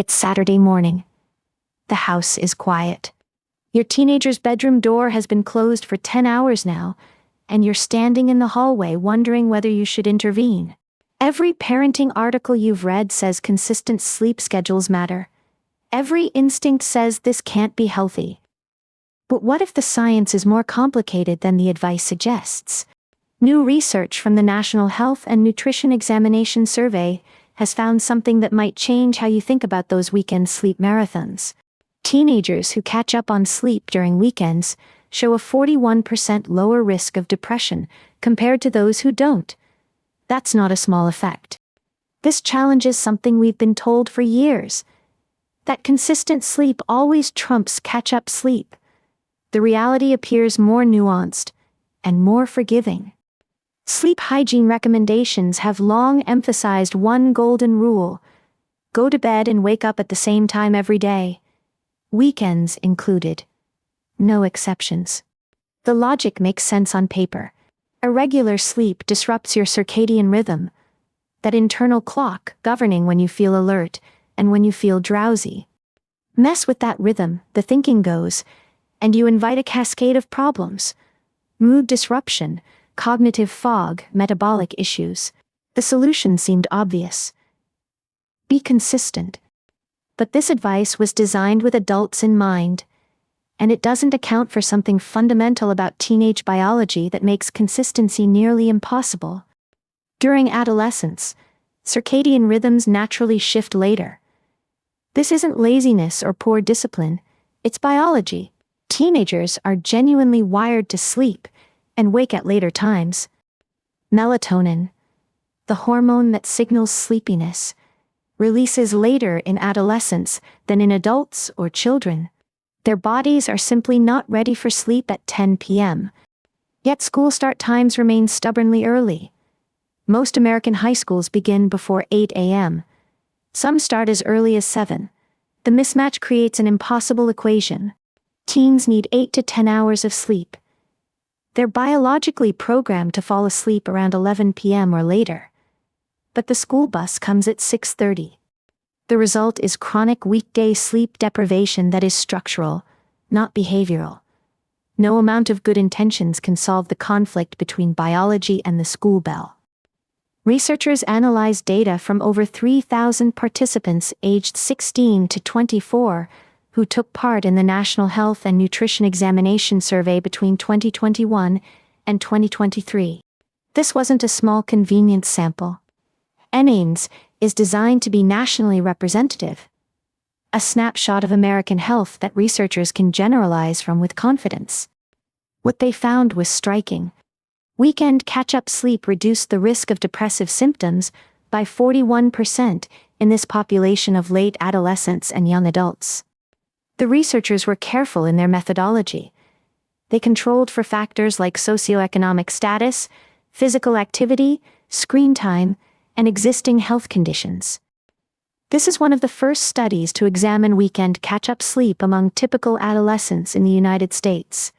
It's Saturday morning. The house is quiet. Your teenager's bedroom door has been closed for 10 hours now, and you're standing in the hallway wondering whether you should intervene. Every parenting article you've read says consistent sleep schedules matter. Every instinct says this can't be healthy. But what if the science is more complicated than the advice suggests? New research from the National Health and Nutrition Examination Survey has found something that might change how you think about those weekend sleep marathons. Teenagers who catch up on sleep during weekends show a 41% lower risk of depression compared to those who don't. That's not a small effect. This challenges something we've been told for years: that consistent sleep always trumps catch-up sleep. The reality appears more nuanced and more forgiving. Sleep hygiene recommendations have long emphasized one golden rule: go to bed and wake up at the same time every day, weekends included. No exceptions. The logic makes sense on paper. Irregular sleep disrupts your circadian rhythm, that internal clock governing when you feel alert and when you feel drowsy. Mess with that rhythm, the thinking goes, and you invite a cascade of problems: mood disruption, cognitive fog, metabolic issues. The solution seemed obvious: be consistent. But this advice was designed with adults in mind, and it doesn't account for something fundamental about teenage biology that makes consistency nearly impossible. During adolescence, circadian rhythms naturally shift later. This isn't laziness or poor discipline, it's biology. Teenagers are genuinely wired to sleep and wake at later times. Melatonin, the hormone that signals sleepiness, releases later in adolescence than in adults or children. Their bodies are simply not ready for sleep at 10 p.m. Yet school start times remain stubbornly early. Most American high schools begin before 8 a.m. Some start as early as 7. The mismatch creates an impossible equation. Teens need 8 to 10 hours of sleep. They're biologically programmed to fall asleep around 11 p.m. or later. But the school bus comes at 6:30. The result is chronic weekday sleep deprivation that is structural, not behavioral. No amount of good intentions can solve the conflict between biology and the school bell. Researchers analyzed data from over 3,000 participants aged 16 to 24 who took part in the National Health and Nutrition Examination Survey between 2021 and 2023. This wasn't a small convenience sample. NANES is designed to be nationally representative, a snapshot of American health that researchers can generalize from with confidence. What they found was striking. Weekend catch-up sleep reduced the risk of depressive symptoms by 41% in this population of late adolescents and young adults. The researchers were careful in their methodology. They controlled for factors like socioeconomic status, physical activity, screen time, and existing health conditions. This is one of the first studies to examine weekend catch-up sleep among typical adolescents in the United States.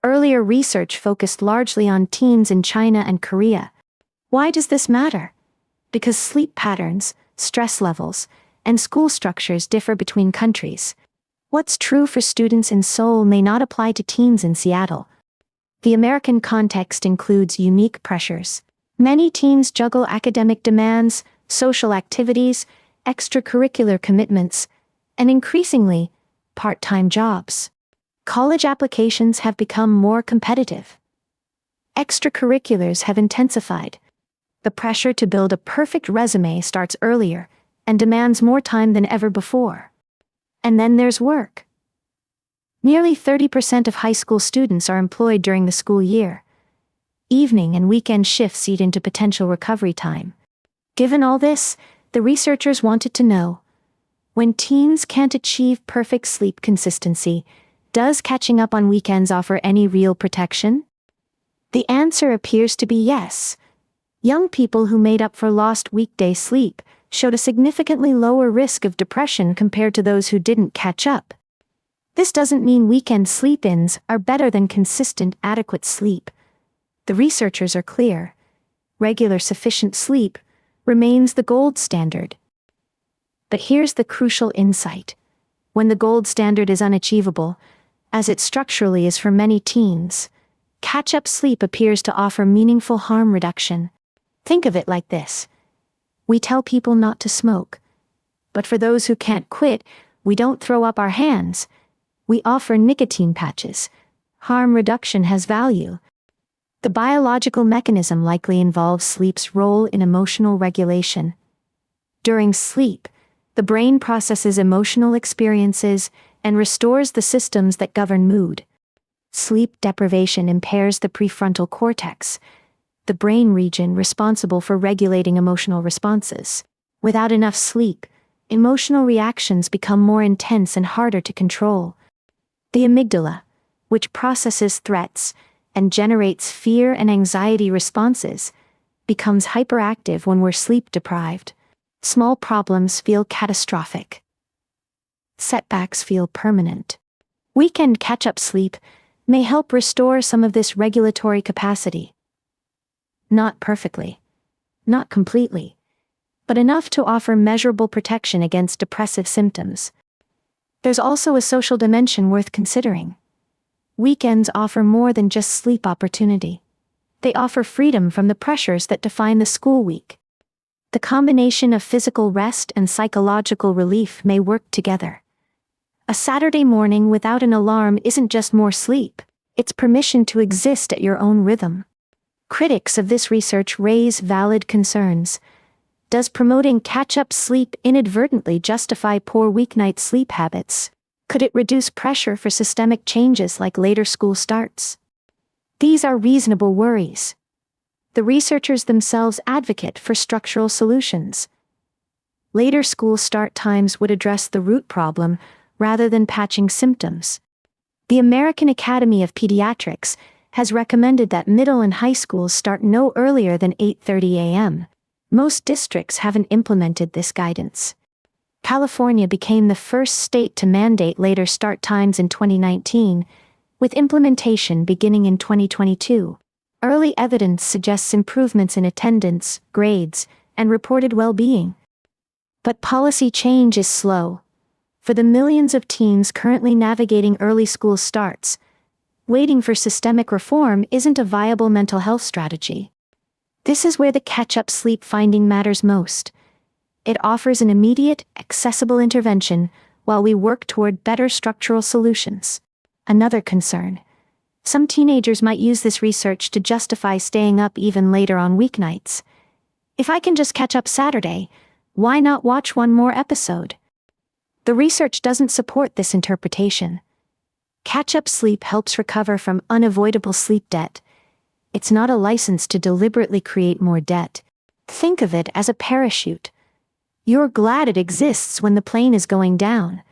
Earlier research focused largely on teens in China and Korea. Why does this matter? Because sleep patterns, stress levels, and school structures differ between countries. What's true for students in Seoul may not apply to teens in Seattle. The American context includes unique pressures. Many teens juggle academic demands, social activities, extracurricular commitments, and increasingly, part-time jobs. College applications have become more competitive. Extracurriculars have intensified. The pressure to build a perfect resume starts earlier and demands more time than ever before. And then there's work. Nearly 30% of high school students are employed during the school year. Evening and weekend shifts eat into potential recovery time. Given all this, the researchers wanted to know: when teens can't achieve perfect sleep consistency, does catching up on weekends offer any real protection? The answer appears to be yes. Young people who made up for lost weekday sleep showed a significantly lower risk of depression compared to those who didn't catch up. This doesn't mean weekend sleep-ins are better than consistent, adequate sleep. The researchers are clear: regular, sufficient sleep remains the gold standard. But here's the crucial insight. When the gold standard is unachievable, as it structurally is for many teens, catch-up sleep appears to offer meaningful harm reduction. Think of it like this. We tell people not to smoke. But for those who can't quit, we don't throw up our hands. We offer nicotine patches. Harm reduction has value. The biological mechanism likely involves sleep's role in emotional regulation. During sleep, the brain processes emotional experiences and restores the systems that govern mood. Sleep deprivation impairs the prefrontal cortex, the brain region responsible for regulating emotional responses. Without enough sleep, emotional reactions become more intense and harder to control. The amygdala, which processes threats and generates fear and anxiety responses, becomes hyperactive when we're sleep deprived. Small problems feel catastrophic. Setbacks feel permanent. Weekend catch-up sleep may help restore some of this regulatory capacity. Not perfectly, not completely, but enough to offer measurable protection against depressive symptoms. There's also a social dimension worth considering. Weekends offer more than just sleep opportunity. They offer freedom from the pressures that define the school week. The combination of physical rest and psychological relief may work together. A Saturday morning without an alarm isn't just more sleep, it's permission to exist at your own rhythm. Critics of this research raise valid concerns. Does promoting catch-up sleep inadvertently justify poor weeknight sleep habits? Could it reduce pressure for systemic changes like later school starts? These are reasonable worries. The researchers themselves advocate for structural solutions. Later school start times would address the root problem rather than patching symptoms. The American Academy of Pediatrics has recommended that middle and high schools start no earlier than 8:30 a.m. Most districts haven't implemented this guidance. California became the first state to mandate later start times in 2019, with implementation beginning in 2022. Early evidence suggests improvements in attendance, grades, and reported well-being. But policy change is slow. For the millions of teens currently navigating early school starts, waiting for systemic reform isn't a viable mental health strategy. This is where the catch-up sleep finding matters most. It offers an immediate, accessible intervention while we work toward better structural solutions. Another concern. Some teenagers might use this research to justify staying up even later on weeknights. If I can just catch up Saturday, why not watch one more episode? The research doesn't support this interpretation. Catch-up sleep helps recover from unavoidable sleep debt. It's not a license to deliberately create more debt. Think of it as a parachute. You're glad it exists when the plane is going down.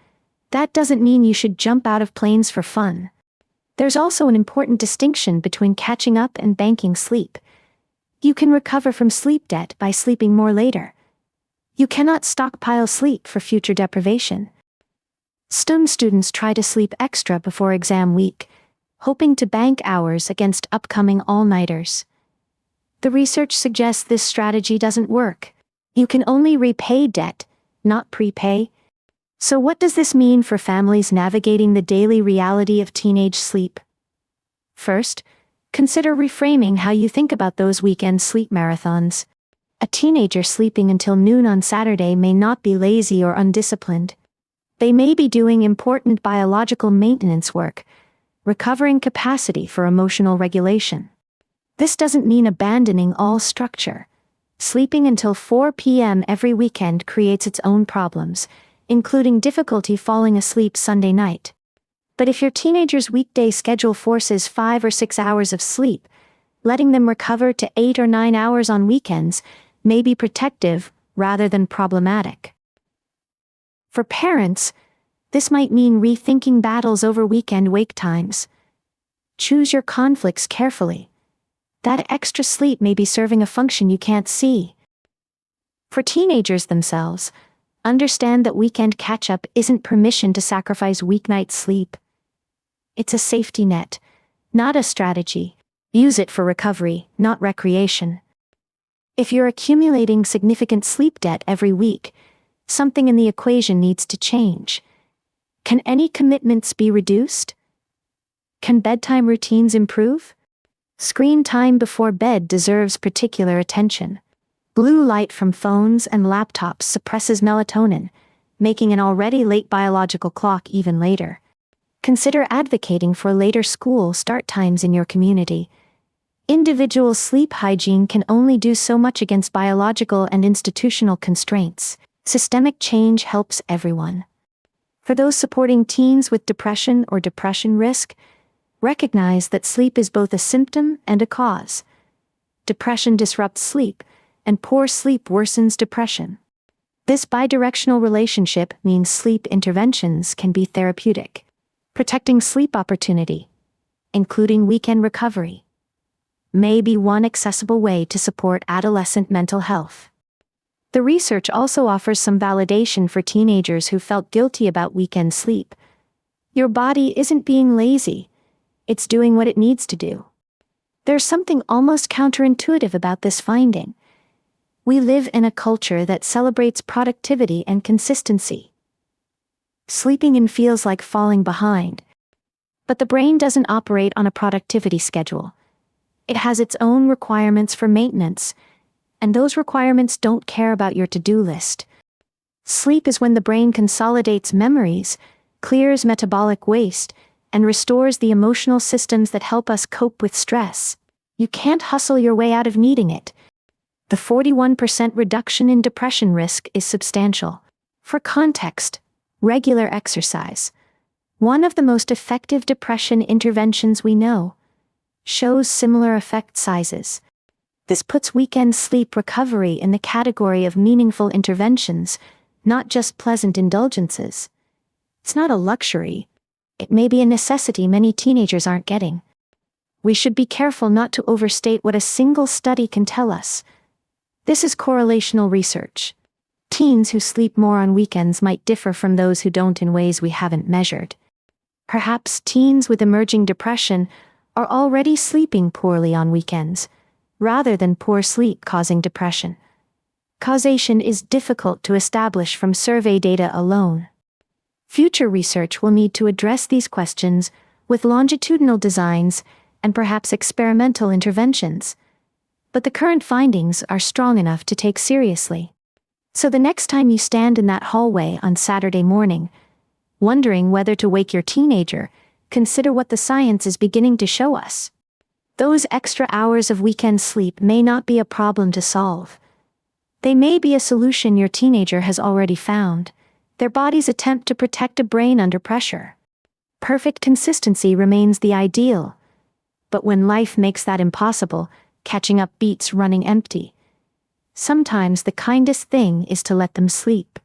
That doesn't mean you should jump out of planes for fun. There's also an important distinction between catching up and banking sleep. You can recover from sleep debt by sleeping more later. You cannot stockpile sleep for future deprivation. Some students try to sleep extra before exam week, hoping to bank hours against upcoming all-nighters. The research suggests this strategy doesn't work. You can only repay debt, not prepay. So what does this mean for families navigating the daily reality of teenage sleep? First, consider reframing how you think about those weekend sleep marathons. A teenager sleeping until noon on Saturday may not be lazy or undisciplined. They may be doing important biological maintenance work, recovering capacity for emotional regulation. This doesn't mean abandoning all structure. Sleeping until 4 p.m. every weekend creates its own problems, including difficulty falling asleep Sunday night. But if your teenager's weekday schedule forces 5 or 6 hours of sleep, letting them recover to 8 or 9 hours on weekends may be protective rather than problematic. For parents, this might mean rethinking battles over weekend wake times. Choose your conflicts carefully. That extra sleep may be serving a function you can't see. For teenagers themselves, understand that weekend catch-up isn't permission to sacrifice weeknight sleep. It's a safety net, not a strategy. Use it for recovery, not recreation. If you're accumulating significant sleep debt every week, Something in the equation needs to change. Can any commitments be reduced? Can bedtime routines improve? Screen time before bed deserves particular attention. Blue light from phones and laptops suppresses melatonin, making an already late biological clock even later. Consider advocating for later school start times in your community. Individual sleep hygiene can only do so much against biological and institutional constraints. Systemic change helps everyone. For those supporting teens with depression or depression risk, recognize that sleep is both a symptom and a cause. Depression disrupts sleep, and poor sleep worsens depression. This bidirectional relationship means sleep interventions can be therapeutic, protecting sleep opportunity, including weekend recovery, may be one accessible way to support adolescent mental health. The research also offers some validation for teenagers who felt guilty about weekend sleep. Your body isn't being lazy, it's doing what it needs to do. There's something almost counterintuitive about this finding. We live in a culture that celebrates productivity and consistency. Sleeping in feels like falling behind. But the brain doesn't operate on a productivity schedule. It has its own requirements for maintenance, and those requirements don't care about your to-do list. Sleep is when the brain consolidates memories, clears metabolic waste, and restores the emotional systems that help us cope with stress. You can't hustle your way out of needing it. The 41% reduction in depression risk is substantial. For context, regular exercise, one of the most effective depression interventions we know, shows similar effect sizes. This puts weekend sleep recovery in the category of meaningful interventions, not just pleasant indulgences. It's not a luxury. It may be a necessity many teenagers aren't getting. We should be careful not to overstate what a single study can tell us. This is correlational research. Teens who sleep more on weekends might differ from those who don't in ways we haven't measured. Perhaps teens with emerging depression are already sleeping poorly on weekends, rather than poor sleep causing depression. Causation is difficult to establish from survey data alone. Future research will need to address these questions with longitudinal designs and perhaps experimental interventions. But the current findings are strong enough to take seriously. So the next time you stand in that hallway on Saturday morning, wondering whether to wake your teenager, consider what the science is beginning to show us. Those extra hours of weekend sleep may not be a problem to solve. They may be a solution your teenager has already found, their body's attempt to protect a brain under pressure. Perfect consistency remains the ideal. But when life makes that impossible, catching up beats running empty. Sometimes the kindest thing is to let them sleep.